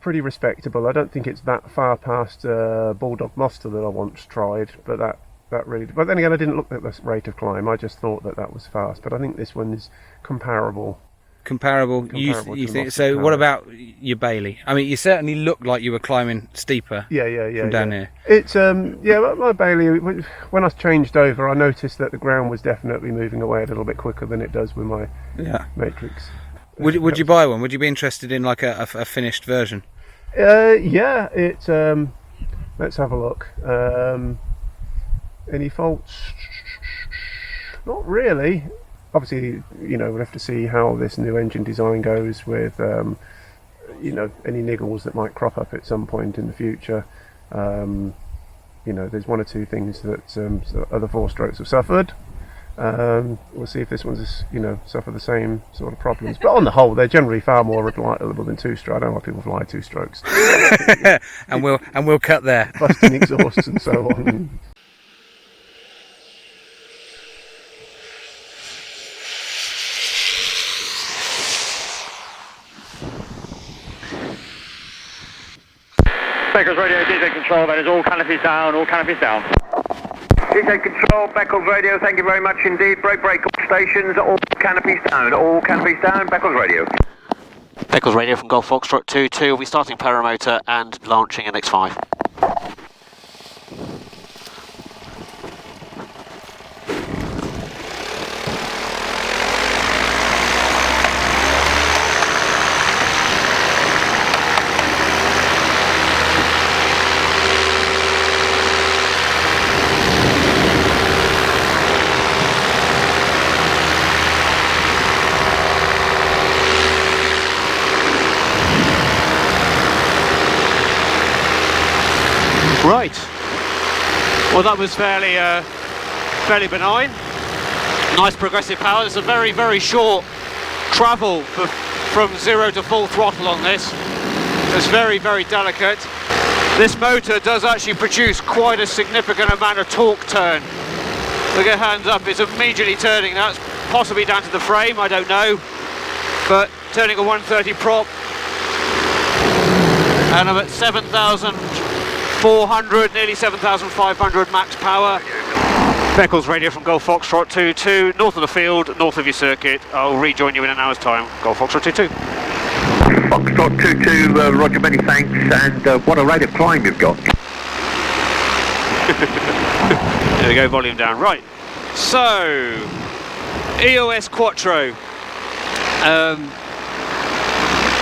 pretty respectable. I don't think it's that far past Bulldog Monster that I once tried, but that really. But then again, I didn't look at the rate of climb. I just thought that was fast. But I think this one is comparable. Comparable. You think so? What about your Bailey? I mean, you certainly looked like you were climbing steeper. Yeah. From down here. It's my Bailey. When I changed over, I noticed that the ground was definitely moving away a little bit quicker than it does with my Matrix. Would you buy one? Would you be interested in like a finished version? Yeah. Let's have a look. Any faults? Not really. Obviously, we'll have to see how this new engine design goes with, any niggles that might crop up at some point in the future. There's one or two things that other four-strokes have suffered. We'll see if this one's, suffer the same sort of problems. But on the whole, they're generally far more reliable than two-stroke. I don't know why people fly two-strokes. and we'll cut there. Busting exhausts and so on. Beckles Radio, DJ Control, that is all canopies down, all canopies down. DJ Control, Beckles Radio, thank you very much indeed. Break, all stations, all canopies down, Beckles Radio. Beckles Radio from Golf Foxtrot 2-2, we'll be starting Paramotor and launching an X5. Right, well that was fairly benign, nice progressive power. There's a very, very short travel from 0 to full throttle on this. It's very, very delicate. This motor does actually produce quite a significant amount of torque turn. Look at hands up, it's immediately turning. That's possibly down to the frame, I don't know, but turning a 130 prop, and I'm at 7,400, nearly 7,500 max power. Beckles Radio from Golf Foxtrot 2-2, north of the field, north of your circuit. I'll rejoin you in an hour's time. Golf Foxtrot 2-2. Foxtrot 2-2, Roger, many thanks, and what a rate of climb you've got. There we go, volume down. Right, so EOS Quattro.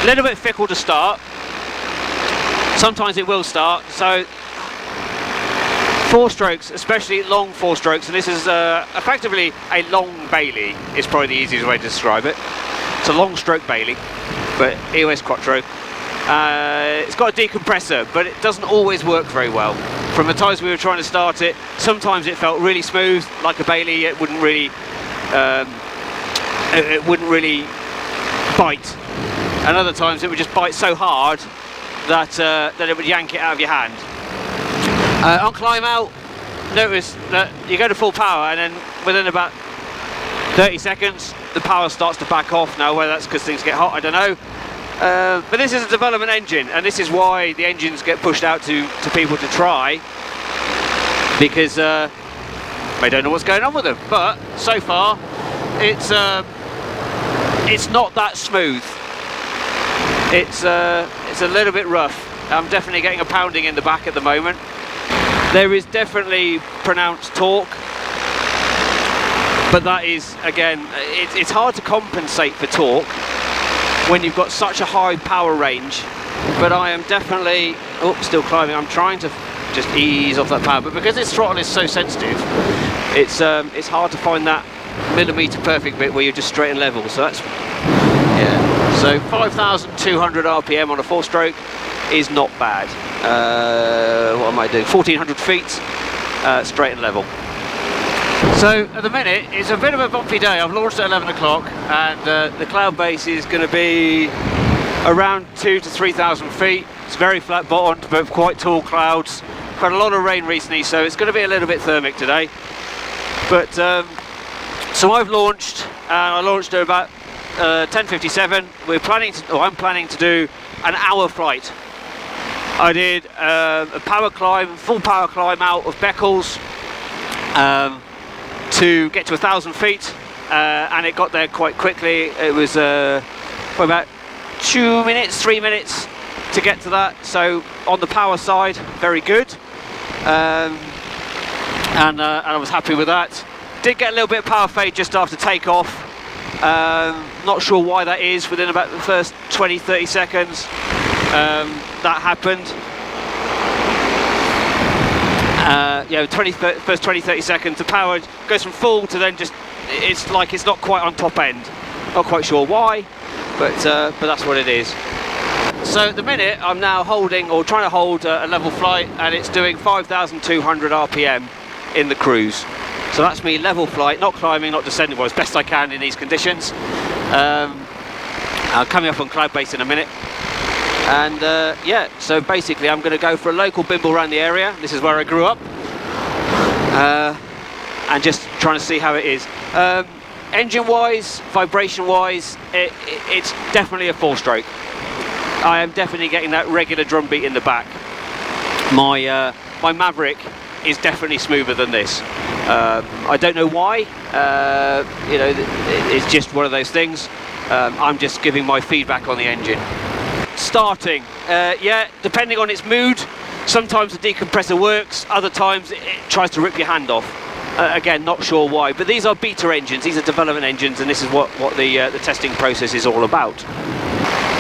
Little bit fickle to start. Sometimes it will start, so four strokes, especially long four strokes, and this is effectively a long Bailey, is probably the easiest way to describe it. It's a long stroke Bailey, but EOS Quattro. It's got a decompressor, but it doesn't always work very well. From the times we were trying to start it, sometimes it felt really smooth, like a Bailey. It wouldn't really bite, and other times it would just bite so hard that it would yank it out of your hand. On climb out, notice that you go to full power and then within about 30 seconds the power starts to back off. Now whether that's because things get hot, I don't know. But this is a development engine, and this is why the engines get pushed out to people to try, because they don't know what's going on with them. But so far it's not that smooth. It's a little bit rough. I'm definitely getting a pounding in the back at the moment. There is definitely pronounced torque, but that is, again, it's hard to compensate for torque when you've got such a high power range. But I am definitely, still climbing. I'm trying to just ease off that power, but because this throttle is so sensitive, it's hard to find that millimetre perfect bit where you're just straight and level. So that's, yeah. So 5,200 RPM on a four-stroke is not bad. What am I doing? 1,400 feet, straight and level. So at the minute, it's a bit of a bumpy day. I've launched at 11 o'clock, and the cloud base is going to be around 2,000 to 3,000 feet. It's very flat bottomed, but quite tall clouds. Had a lot of rain recently, so it's going to be a little bit thermic today. But so I've launched, and I launched at about 10:57. I'm planning to do an hour flight I did a power climb, full power climb out of Beccles to get to 1,000 feet, and it got there quite quickly. It was for about 2 minutes, 3 minutes to get to that. So on the power side, very good, and I was happy with that. Did get a little bit of power fade just after takeoff. Not sure why that is. Within about the first 20-30 seconds, that happened. First 20-30 seconds, the power goes from full to then just, it's like it's not quite on top end. Not quite sure why, but that's what it is. So at the minute, I'm now holding, or trying to hold, a level flight, and it's doing 5,200 RPM in the cruise. So that's me level flight, not climbing, not descending, well, as best I can in these conditions. Coming up on cloud base in a minute. And yeah, so basically I'm going to go for a local bimble around the area. This is where I grew up. And just trying to see how it is. Engine wise, vibration wise, it's definitely a 4-stroke. I am definitely getting that regular drum beat in the back. My Maverick is definitely smoother than this. I don't know why. You know, it's just one of those things. I'm just giving my feedback on the engine. Starting, yeah, depending on its mood, sometimes the decompressor works, other times it tries to rip your hand off. Again, not sure why, but these are beta engines, these are development engines, and this is what the testing process is all about.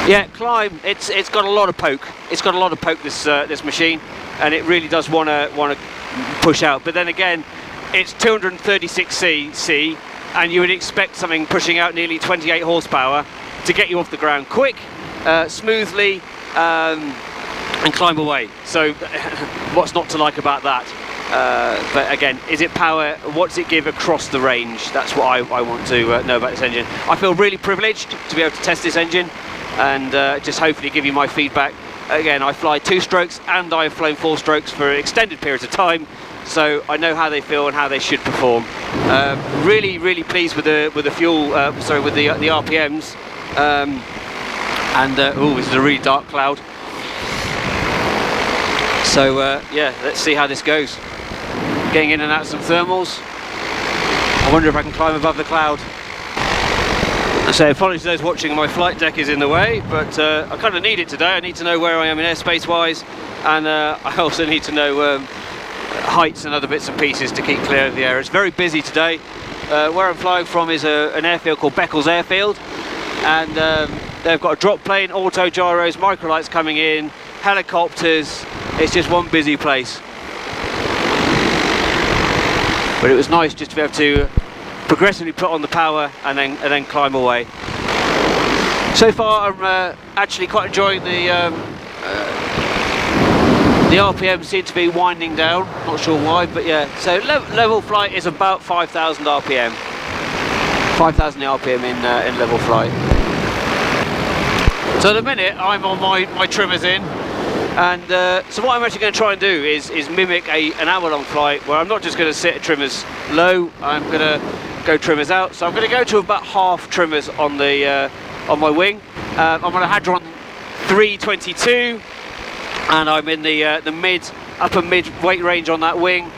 Yeah, climb, it's got a lot of poke. It's got a lot of poke, this machine, and it really does want to push out. But then again, it's 236 cc, and you would expect something pushing out nearly 28 horsepower to get you off the ground quick, smoothly, and climb away. So what's not to like about that? But again, is it power? What does it give across the range? That's what I want to know about this engine. I feel really privileged to be able to test this engine, and just hopefully give you my feedback. Again, I fly 2-strokes and I've flown 4-strokes for extended periods of time, so I know how they feel and how they should perform. Really pleased with the fuel, with the RPMs. Oh, this is a really dark cloud. So yeah, let's see how this goes. Getting in and out of some thermals. I wonder if I can climb above the cloud. So apologies to those watching, my flight deck is in the way, but I kind of need it today. I need to know where I am in airspace wise, and I also need to know heights and other bits and pieces to keep clear of the air. It's very busy today. Where I'm flying from is an airfield called Beccles Airfield, and they've got a drop plane, auto gyros, microlights coming in, helicopters. It's just one busy place. But it was nice just to be able to progressively put on the power and then climb away. So far I'm actually quite enjoying the RPM seem to be winding down, not sure why, but yeah. So level flight is about 5,000 RPM. 5,000 RPM in level flight. So at the minute I'm on my trimmers in, and so what I'm actually going to try and do is mimic an hour-long flight where I'm not just going to sit at trimmers low, I'm going to go trimmers out. So I'm going to go to about half trimmers on the on my wing. I'm on a Hadron 322, and I'm in the upper mid weight range on that wing.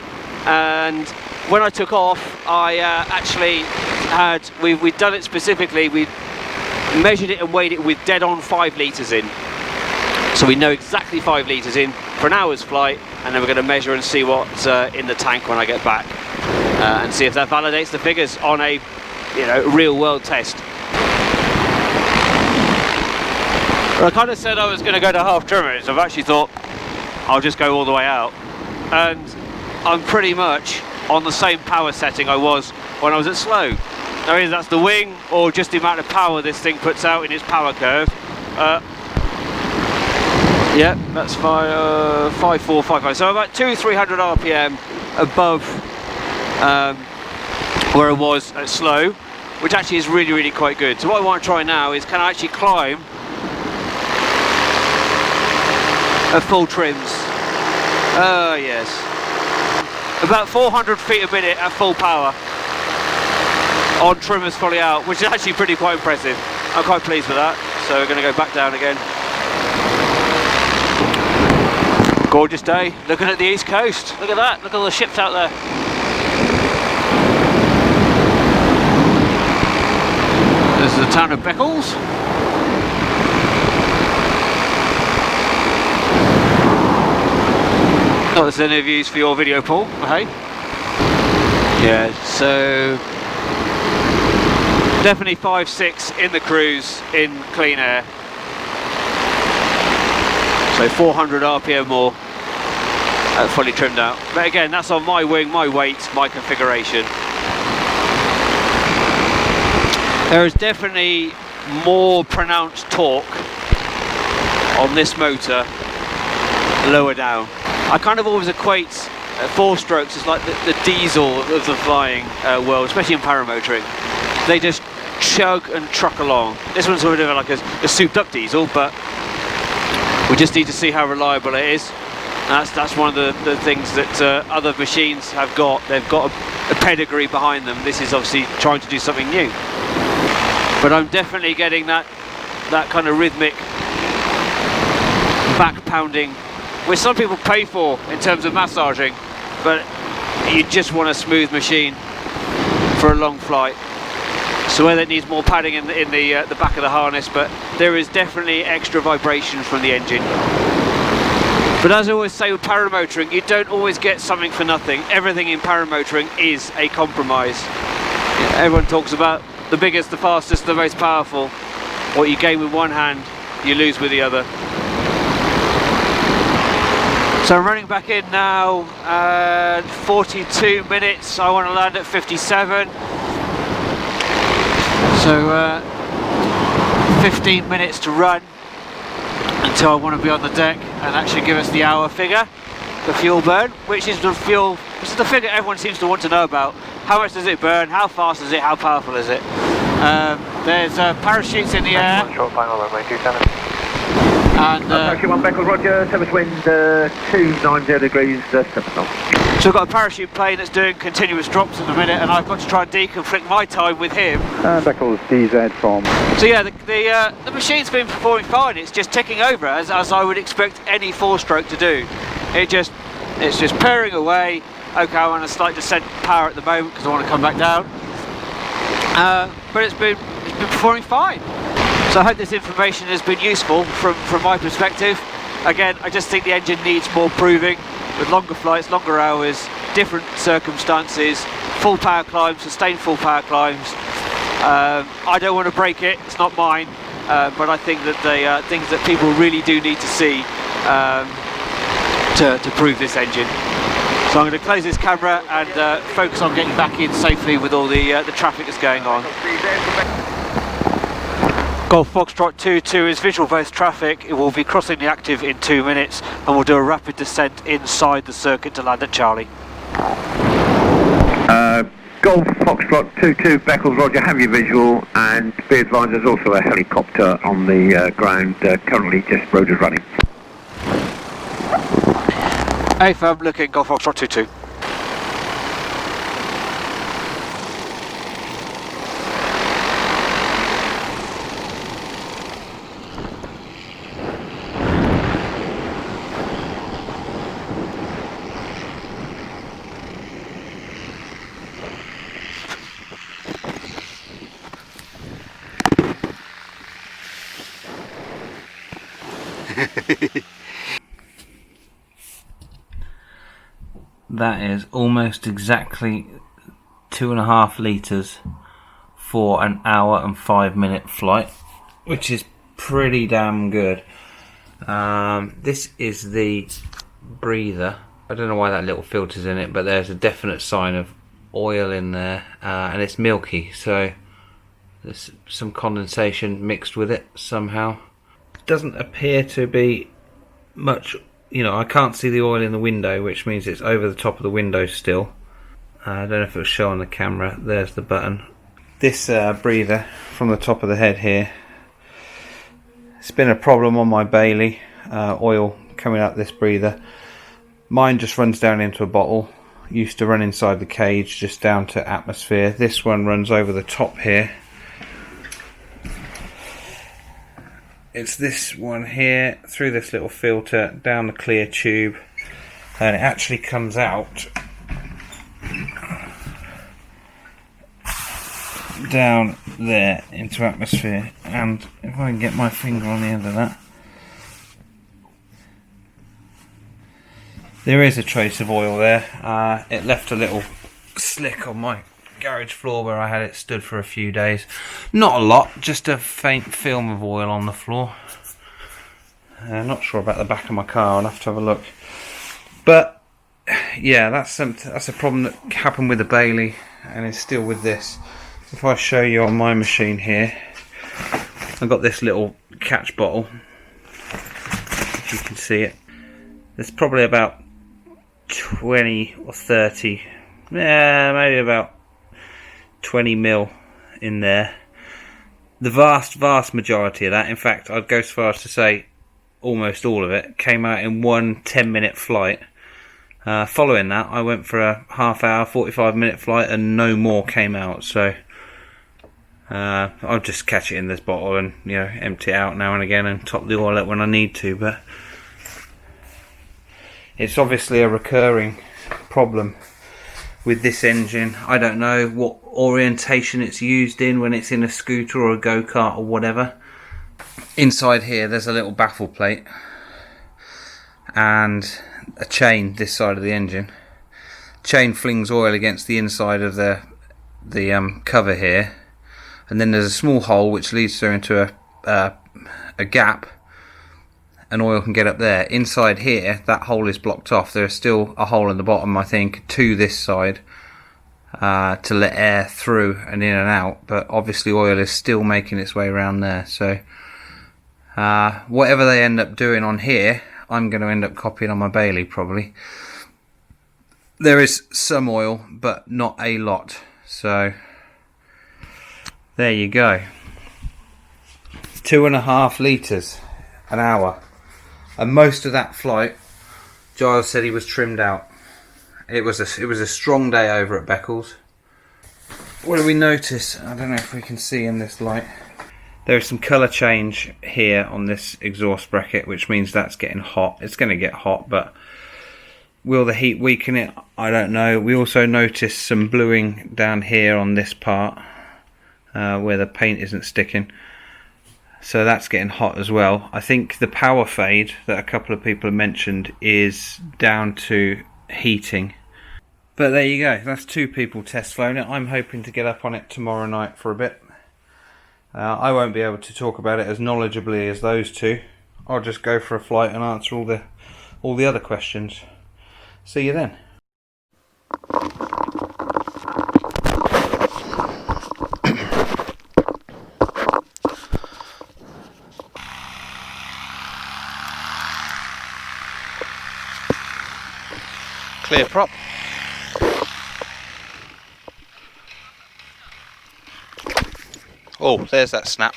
And when I took off, I actually had we'd done it specifically. We measured it and weighed it with dead on 5 litres in. So we know exactly 5 litres in for an hour's flight, and then we're going to measure and see what's in the tank when I get back, and see if that validates the figures on a real world test. Well, I kind of said I was going to go to half trimmers. I've actually thought I'll just go all the way out, and I'm pretty much on the same power setting I was when I was at slow. Now either that's the wing or just the amount of power this thing puts out in its power curve. Yeah, that's 5.455. So about 200-300 RPM above where I was at slow, which actually is really quite good. So what I want to try now is, can I actually climb at full trims? Oh yes, about 400 feet a minute at full power on trimmers fully out, which is actually quite impressive. I'm quite pleased with that. So we're going to go back down again. Gorgeous day, looking at the east coast. Look at that, look at all the ships out there. This is the town of Beccles. Not there's any views for your video, Paul, but hey. Yeah, so definitely 5.6 in the cruise in clean air. So 400 RPM more, fully trimmed out. But again, that's on my wing, my weight, my configuration. There is definitely more pronounced torque on this motor lower down. I kind of always equate 4-strokes as like the diesel of the flying world, especially in paramotoring. They just chug and truck along. This one's sort of like a souped up diesel, but we just need to see how reliable it is. And that's one of the things that other machines have got. They've got a pedigree behind them. This is obviously trying to do something new. But I'm definitely getting that kind of rhythmic back pounding, which some people pay for in terms of massaging, but you just want a smooth machine for a long flight. So whether it needs more padding in the back of the harness, but there is definitely extra vibration from the engine. But as I always say with paramotoring, you don't always get something for nothing. Everything in paramotoring is a compromise. Everyone talks about the biggest, the fastest, the most powerful. What you gain with one hand, you lose with the other. So I'm running back in now, 42 minutes. I want to land at 57. So 15 minutes to run until I want to be on the deck and actually give us the hour figure for fuel burn, which is the figure everyone seems to want to know about. How much does it burn? How fast is it? How powerful is it? There's parachutes in the air. Short final runway 27. And parachute 1 Beccles, roger, surface wind 290 degrees, 7 knots. So we've got a parachute plane that's doing continuous drops in a minute, and I've got to try and deconflict my time with him. Beccles DZ from. So yeah, the machine's been performing fine. It's just ticking over as I would expect any 4-stroke to do. It's just purring away. Okay, I'm on a slight descent power at the moment because I want to come back down. But it's been performing fine. So I hope this information has been useful from my perspective. Again, I just think the engine needs more proving with longer flights, longer hours, different circumstances, full power climbs, sustained full power climbs. I don't want to break it, it's not mine, but I think that they are things that people really do need to see to prove this engine. So I'm going to close this camera and focus on getting back in safely with all the traffic that's going on. Golf Foxtrot 22 is visual based traffic. It will be crossing the active in 2 minutes and we'll do a rapid descent inside the circuit to land at Charlie. Golf Foxtrot 22 Beccles, roger, have your visual, and be advised there's also a helicopter on the ground, currently just rotors running. Hey firm, looking Golf Foxtrot 22. That is almost exactly 2.5 litres for an hour and 5-minute flight, which is pretty damn good. This is the breather. I don't know why that little filter's in it, but there's a definite sign of oil in there, and it's milky, so there's some condensation mixed with it somehow. Doesn't appear to be much, you know, I can't see the oil in the window, which means it's over the top of the window still. I don't know if it'll show on the camera. There's the button. This breather from the top of the head here, it's been a problem on my Bailey, oil coming out this breather. Mine just runs down into a bottle. Used to run inside the cage just down to atmosphere. This one runs over the top here. it's this one here, through this little filter, down the clear tube, and it actually comes out down there into atmosphere. And if I can get my finger on the end of that, there is a trace of oil there. It left a little slick on my garage floor where I had it stood for a few days. Not a lot, just a faint film of oil on the floor. Not sure about the back of my car, I'll have to have a look. But yeah, that's a problem that happened with the Bailey, and it's still with this. If I show you on my machine here, I've got this little catch bottle, if you can see it. There's probably about 20 or 30, maybe about 20 mil in there. The vast majority of that, in fact I'd go so far as to say almost all of it, came out in one 10-minute flight. Following that I went for a half-hour, 45-minute flight, and no more came out. So I'll just catch it in this bottle and, you know, empty it out now and again and top the oil up when I need to. But it's obviously a recurring problem with this engine. I don't know what orientation it's used in, when it's in a scooter or a go-kart or whatever. Inside here there's a little baffle plate and a chain this side of the engine. Chain flings oil against the inside of the cover here, and then there's a small hole which leads through into a gap, and oil can get up there. Inside here, that hole is blocked off. There's still a hole in the bottom, I think, to this side, to let air through and in and out, but obviously oil is still making its way around there. So whatever they end up doing on here, I'm going to end up copying on my Bailey probably. There is some oil, but not a lot. So there you go. 2.5 litres an hour. And most of that flight, Giles said he was trimmed out. It was a strong day over at Beccles. What do we notice? I don't know if we can see in this light. There is some colour change here on this exhaust bracket, which means that's getting hot. It's going to get hot, but will the heat weaken it? I don't know. We also notice some bluing down here on this part, where the paint isn't sticking. So that's getting hot as well. I think the power fade that a couple of people have mentioned is down to heating. But there you go, that's 2 people test flown it. I'm hoping to get up on it tomorrow night for a bit. I won't be able to talk about it as knowledgeably as those 2. I'll just go for a flight and answer all the other questions. See you then. Clear prop. Oh, there's that snap.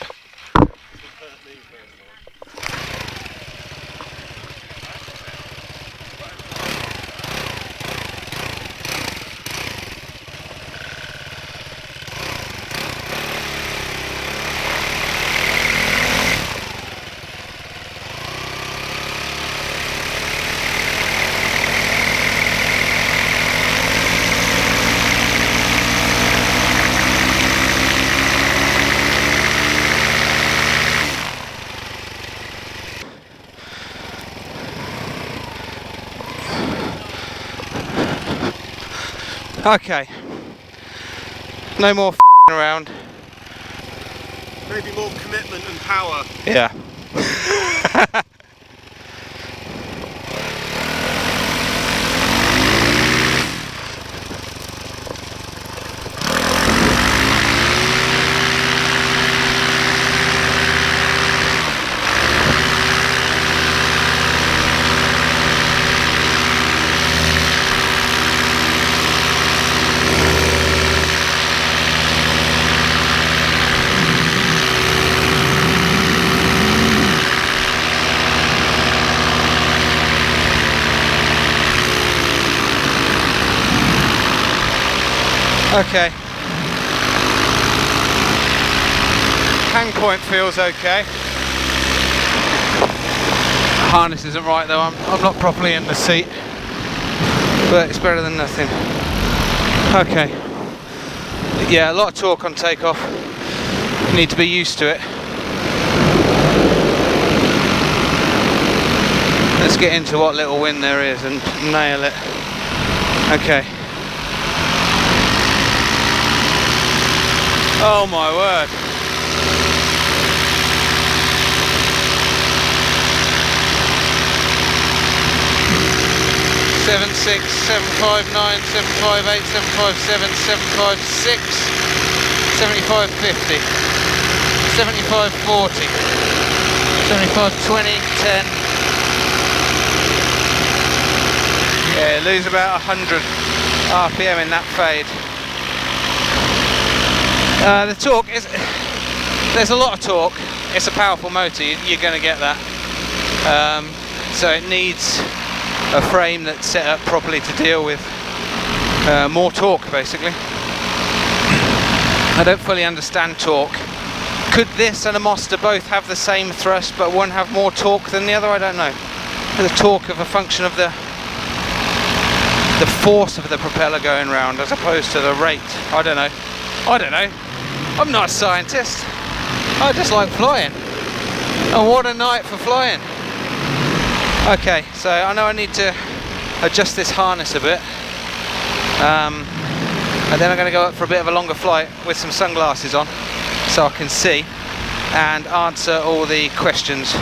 Okay, no more f***ing around. Maybe more commitment and power. Yeah. Okay. Hang point feels okay. Harness isn't right though, I'm not properly in the seat, but it's better than nothing. Okay, yeah, a lot of torque on takeoff, need to be used to it. Let's get into what little wind there is and nail it. Okay. Oh my word. Seven, 6, 7, 5, 9, 7, 5, 8, 7, 5, 7, 7, 5, 6, 75, 50, 75, 40, 75, 20, 10. Yeah, lose about 100 RPM in that fade. The torque is, there's a lot of torque. It's a powerful motor, you're going to get that. So it needs a frame that's set up properly to deal with more torque, basically. I don't fully understand torque. Could this and a Monster both have the same thrust, but one have more torque than the other? I don't know. The torque of a function of the force of the propeller going round as opposed to the rate. I don't know. I'm not a scientist. I just like flying. And what a night for flying. Okay, so I know I need to adjust this harness a bit. And then I'm going to go up for a bit of a longer flight with some sunglasses on so I can see and answer all the questions.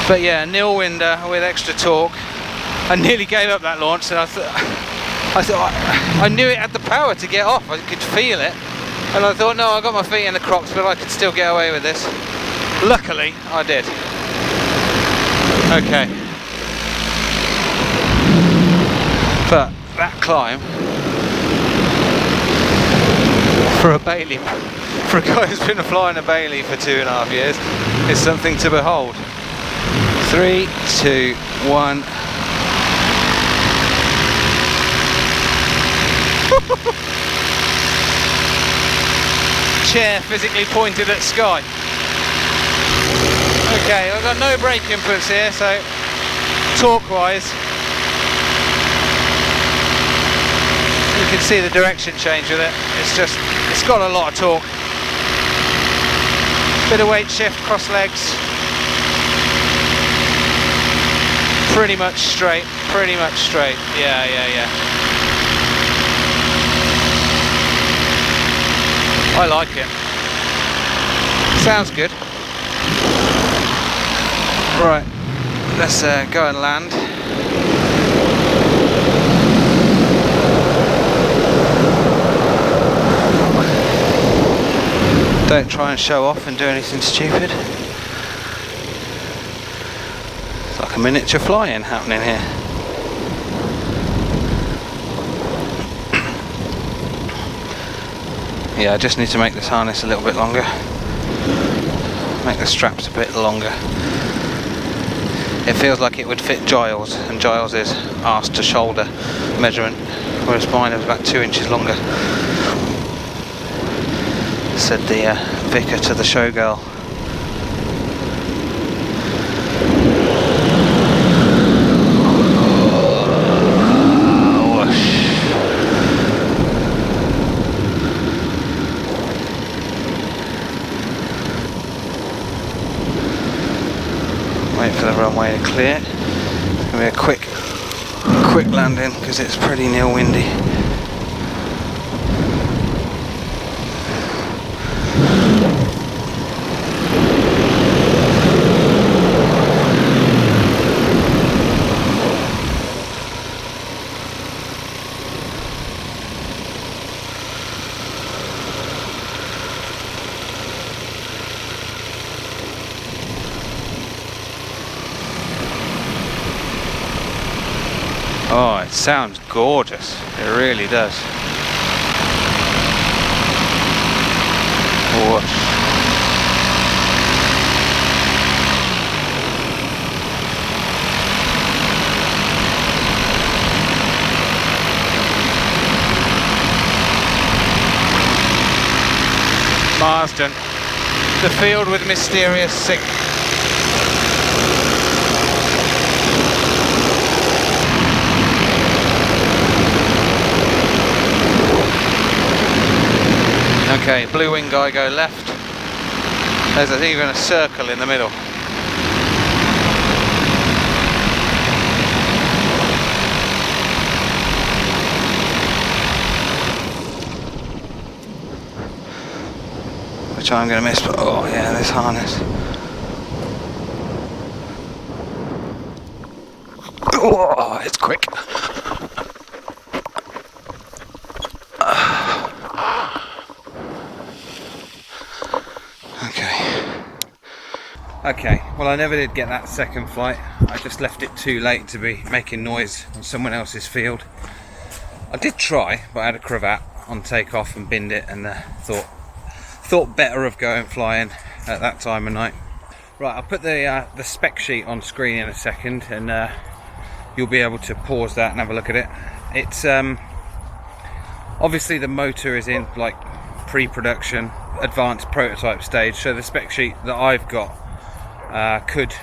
But yeah, nil winder with extra torque. I nearly gave up that launch, and I thought I knew it had the power to get off. I could feel it, and I thought, no, I got my feet in the crocs, but I could still get away with this. Luckily, I did. Okay, but that climb for a Bailey, for a guy who's been flying a Bailey for 2.5 years, is something to behold. 3, 2, 1. Chair physically pointed at sky. Okay, I've got no brake inputs here, so torque wise you can see the direction change with it. It's got a lot of torque. Bit of weight shift, cross legs. Pretty much straight, yeah. I like it. Sounds good. Right, let's go and land. Don't try and show off and do anything stupid. It's like a miniature fly-in happening here. Yeah, I just need to make this harness a little bit longer. Make the straps a bit longer. It feels like it would fit Giles, and Giles is arse to shoulder measurement, whereas mine is about 2 inches longer. Said the vicar to the showgirl. Wait for the runway to clear. It's going to be a quick landing because it's pretty nil windy. Oh, it sounds gorgeous. It really does. Whoosh. Marsden. The field with mysterious Okay, blue wing guy go left. There's even a circle in the middle. Which I'm going to miss, but oh yeah, this harness. Oh, it's quick. Okay, well I never did get that second flight. I just left it too late to be making noise on someone else's field. I did try, but I had a cravat on takeoff and binned it, and thought better of going flying at that time of night. Right, I'll put the spec sheet on screen in a second, and you'll be able to pause that and have a look at it. It's obviously the motor is in like pre-production, advanced prototype stage, so the spec sheet that I've got could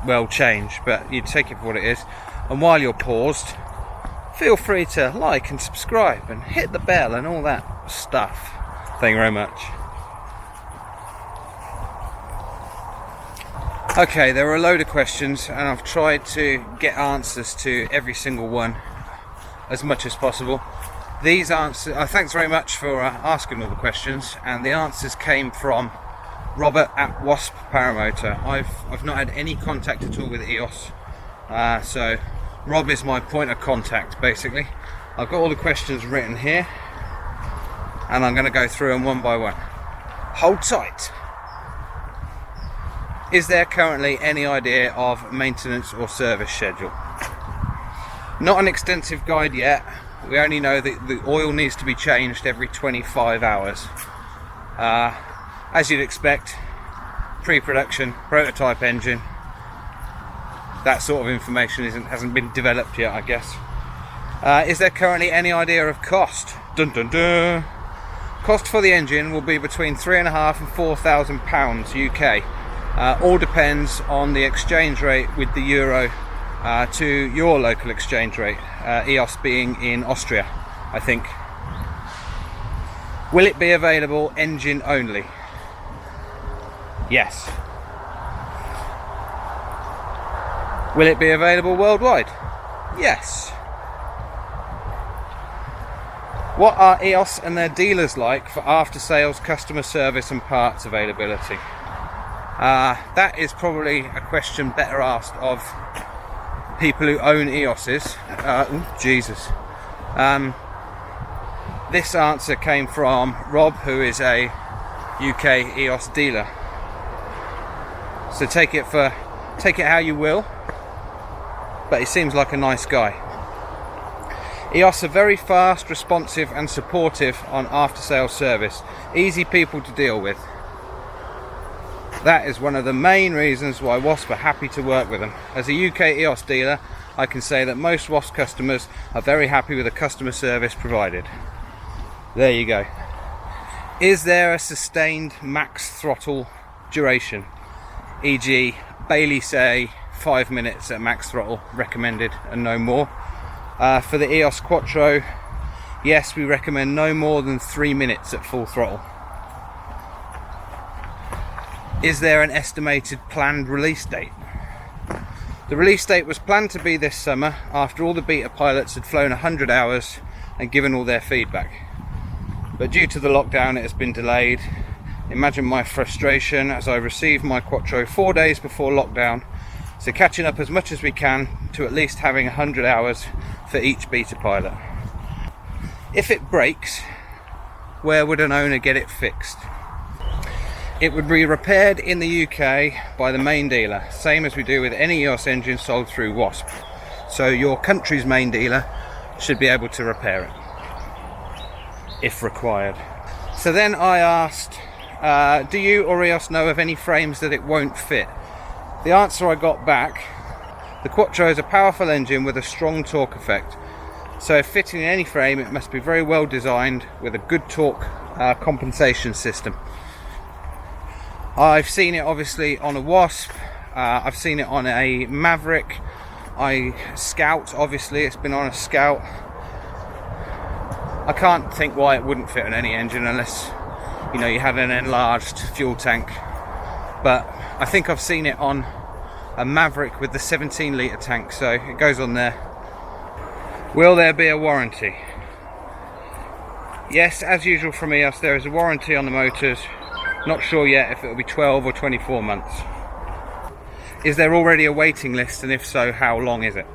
well change, but you take it for what it is. And while you're paused, feel free to like and subscribe and hit the bell and all that stuff. Thank you very much. Okay, there were a load of questions, and I've tried to get answers to every single one as much as possible. These answers, thanks very much for asking all the questions, and the answers came from Robert at WASP Paramotor. I've not had any contact at all with EOS, so Rob is my point of contact basically. I've got all the questions written here, and I'm going to go through them one by one. Hold tight. Is there currently any idea of maintenance or service schedule? Not an extensive guide yet. We only know that the oil needs to be changed every 25 hours. As you'd expect, pre-production, prototype engine, that sort of information hasn't been developed yet, I guess. Is there currently any idea of cost? Dun dun dun. Cost for the engine will be between £3,500 and £4,000 UK. All depends on the exchange rate with the euro to your local exchange rate, EOS being in Austria, I think. Will it be available engine only? Yes. Will it be available worldwide? Yes. What are EOS and their dealers like for after sales customer service and parts availability? That is probably a question better asked of people who own EOS's. Jesus. This answer came from Rob, who is a UK EOS dealer. So take it how you will, but he seems like a nice guy. EOS are very fast, responsive and supportive on after sales service. Easy people to deal with. That is one of the main reasons why WASP are happy to work with them. As a UK EOS dealer, I can say that most WASP customers are very happy with the customer service provided. There you go. Is there a sustained max throttle duration? E.g. Bailey say 5 minutes at max throttle recommended and no more. For the EOS Quattro, yes, we recommend no more than 3 minutes at full throttle. Is there an estimated planned release date? The release date was planned to be this summer after all the beta pilots had flown 100 hours and given all their feedback. But due to the lockdown it has been delayed. Imagine my frustration as I received my Quattro 4 days before lockdown, so catching up as much as we can to at least having 100 hours for each beta pilot. If it breaks, where would an owner get it fixed? It would be repaired in the UK by the main dealer, same as we do with any EOS engine sold through WASP. So your country's main dealer should be able to repair it, if required. So then I asked, do you or EOS know of any frames that it won't fit? The answer I got back, the Quattro is a powerful engine with a strong torque effect. So if fitting in any frame, it must be very well designed with a good torque compensation system. I've seen it obviously on a WASP, I've seen it on a Maverick, Scout, obviously it's been on a Scout. I can't think why it wouldn't fit on any engine unless you know, you had an enlarged fuel tank. But I think I've seen it on a Maverick with the 17 litre tank, so it goes on there. Will there be a warranty? Yes, as usual from EOS, there is a warranty on the motors. Not sure yet if it will be 12 or 24 months. Is there already a waiting list, and if so, how long is it?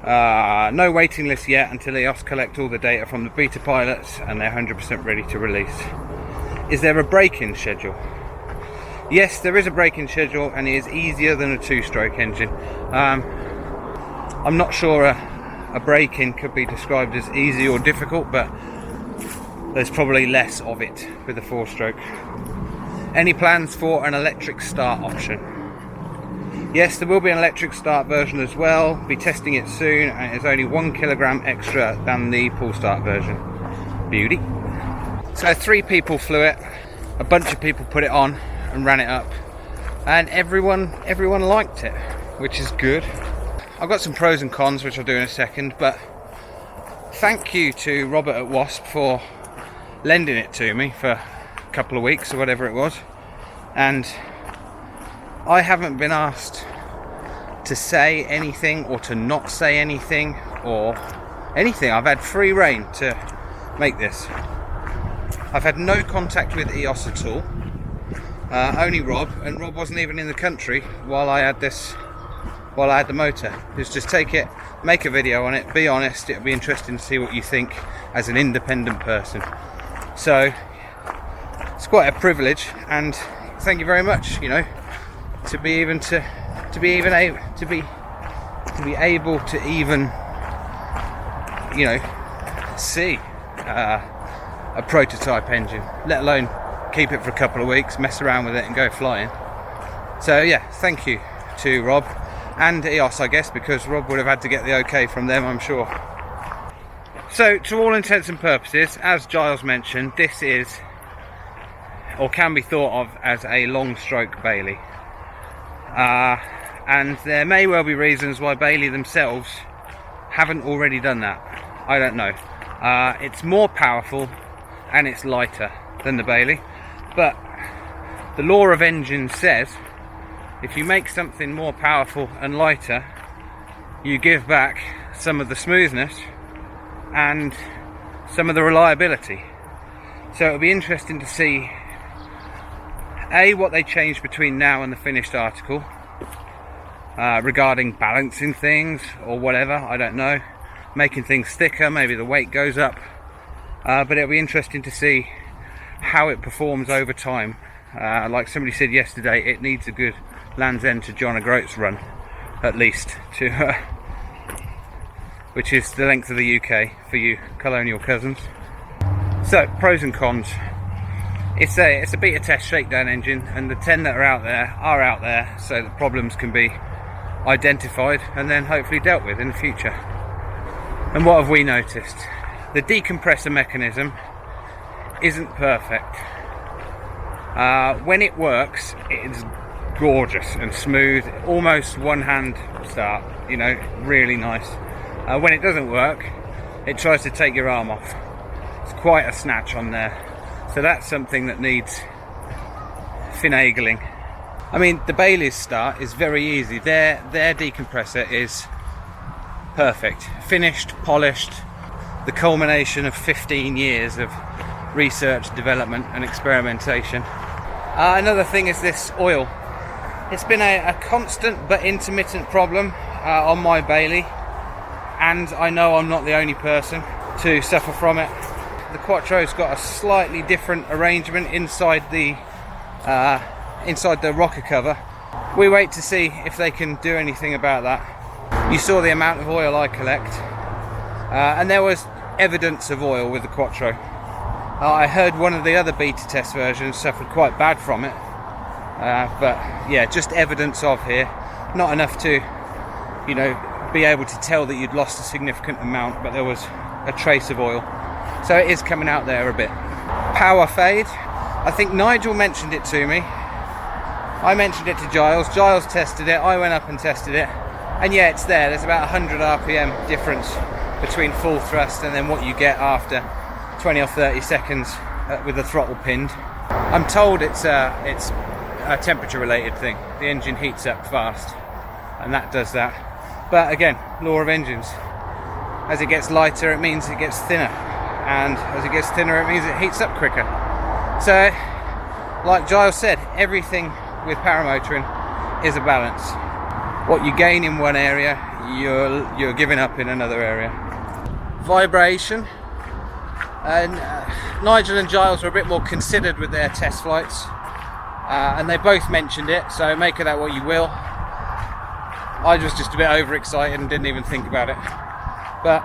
No waiting list yet until EOS collect all the data from the beta pilots and they're 100% ready to release. Is there a break-in schedule? Yes, there is a break-in schedule, and it is easier than a two-stroke engine. I'm not sure a break-in could be described as easy or difficult, but there's probably less of it with a four-stroke. Any plans for an electric start option? Yes, there will be an electric start version as well. Be testing it soon, and it's only 1 kilogram extra than the pull start version. Beauty. So 3 people flew it, a bunch of people put it on and ran it up, and everyone liked it, which is good. I've got some pros and cons which I'll do in a second, but thank you to Robert at WASP for lending it to me for a couple of weeks or whatever it was, and I haven't been asked to say anything or to not say anything or anything. I've had free rein to make this. I've had no contact with EOS at all, only Rob, and Rob wasn't even in the country while I had the motor. Just take it, make a video on it, be honest. It'll be interesting to see what you think as an independent person. So it's quite a privilege, and thank you very much, you know, to be able to even, you know, see a prototype engine, let alone keep it for a couple of weeks, mess around with it and go flying. So yeah, thank you to Rob and EOS, I guess, because Rob would have had to get the okay from them, I'm sure. So to all intents and purposes, as Giles mentioned, this is, or can be thought of as, a long stroke Bailey. And there may well be reasons why Bailey themselves haven't already done that. I don't know. It's more powerful and it's lighter than the Bailey, but the law of engines says if you make something more powerful and lighter, you give back some of the smoothness and some of the reliability. So it'll be interesting to see what they change between now and the finished article, regarding balancing things or whatever, I don't know, making things thicker, maybe the weight goes up, but it'll be interesting to see how it performs over time. Like somebody said yesterday, it needs a good Land's End to John O'Groats run, at least, to which is the length of the UK for you colonial cousins. So pros and cons. It's a beta test shakedown engine, and the 10 that are out there so that problems can be identified and then hopefully dealt with in the future. And what have we noticed? The decompressor mechanism isn't perfect. When it works, it's gorgeous and smooth, almost one hand start, you know, really nice. When it doesn't work, it tries to take your arm off. It's quite a snatch on there. So that's something that needs finagling. I mean, the Bailey's start is very easy. Their decompressor is perfect. Finished, polished, the culmination of 15 years of research, development and experimentation. Another thing is this oil. It's been a constant but intermittent problem on my Bailey, and I know I'm not the only person to suffer from it. The Quattro's got a slightly different arrangement inside the rocker cover. We wait to see if they can do anything about that. You saw the amount of oil I collect, and there was evidence of oil with the Quattro. I heard one of the other beta test versions suffered quite bad from it, but yeah, just evidence of here. Not enough to, you know, be able to tell that you'd lost a significant amount, but there was a trace of oil. So it is coming out there a bit. Power fade. I think Nigel mentioned it to me. I mentioned it to Giles. Giles tested it. I went up and tested it. And yeah, it's there. There's about 100 RPM difference between full thrust and then what you get after 20 or 30 seconds with the throttle pinned. I'm told it's a temperature related thing. The engine heats up fast and that does that. But again, law of engines. As it gets lighter, it means it gets thinner. And as it gets thinner, it means it heats up quicker. So, like Giles said, everything with paramotoring is a balance. What you gain in one area, you're giving up in another area. Vibration. And Nigel and Giles were a bit more considered with their test flights. And they both mentioned it, so make of that what you will. I was just a bit overexcited and didn't even think about it. But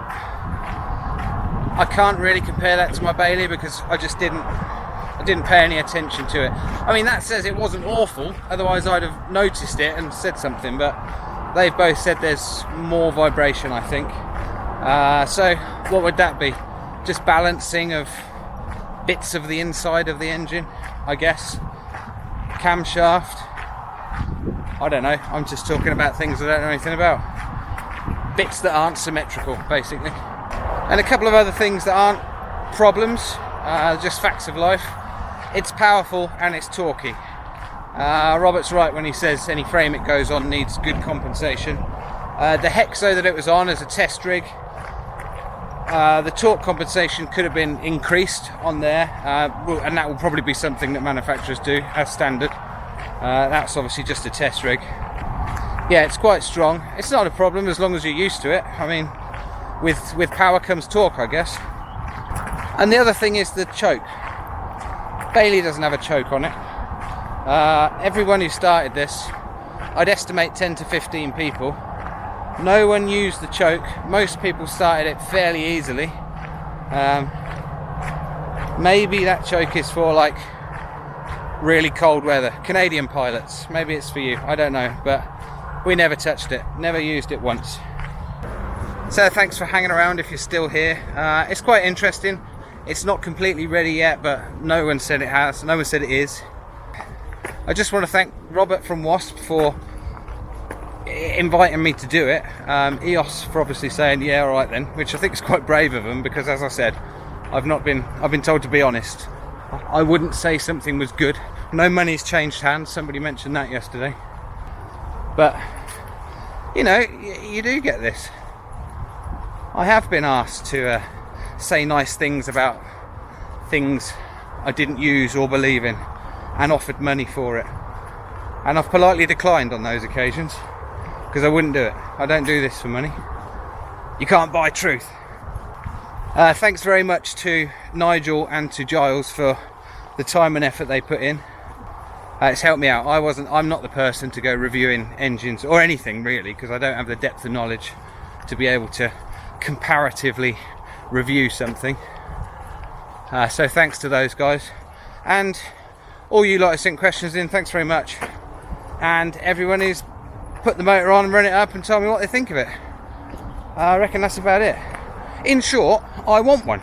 I can't really compare that to my Bailey because I didn't pay any attention to it. I mean, that says it wasn't awful, otherwise I'd have noticed it and said something, but they've both said there's more vibration, I think. So what would that be? Just balancing of bits of the inside of the engine, I guess. Camshaft. I don't know, I'm just talking about things I don't know anything about. Bits that aren't symmetrical, basically. And a couple of other things that aren't problems, just facts of life. It's powerful and it's torquey. Robert's right when he says any frame it goes on needs good compensation. The Hexo that it was on as a test rig, the torque compensation could have been increased on there, and that will probably be something that manufacturers do as standard. That's obviously just a test rig. Yeah, it's quite strong. It's not a problem as long as you're used to it. I mean, with power comes torque, I guess. And the other thing is the choke. Bailey doesn't have a choke on it. Everyone who started this, I'd estimate 10 to 15 people. No one used the choke. Most people started it fairly easily. Maybe that choke is for like really cold weather. Canadian pilots, maybe it's for you, I don't know, but we never touched it, never used it once. So thanks for hanging around if you're still here. It's quite interesting. It's not completely ready yet, but no one said it has, no one said it is. I just want to thank Robert from WASP for inviting me to do it. EOS for obviously saying yeah, all right then, which I think is quite brave of them, because as I said, I've been told to be honest. I wouldn't say something was good. No money's changed hands, somebody mentioned that yesterday. But, you know, you do get this. I have been asked to say nice things about things I didn't use or believe in, and offered money for it. And I've politely declined on those occasions, because I wouldn't do it. I don't do this for money. You can't buy truth. Thanks very much to Nigel and to Giles for the time and effort they put in. It's helped me out. I'm not the person to go reviewing engines or anything really, because I don't have the depth of knowledge to be able to comparatively review something. So thanks to those guys, and all you lot who sent questions in, thanks very much. And everyone who's put the motor on and run it up and told me what they think of it. I reckon that's about it. In short, I want one.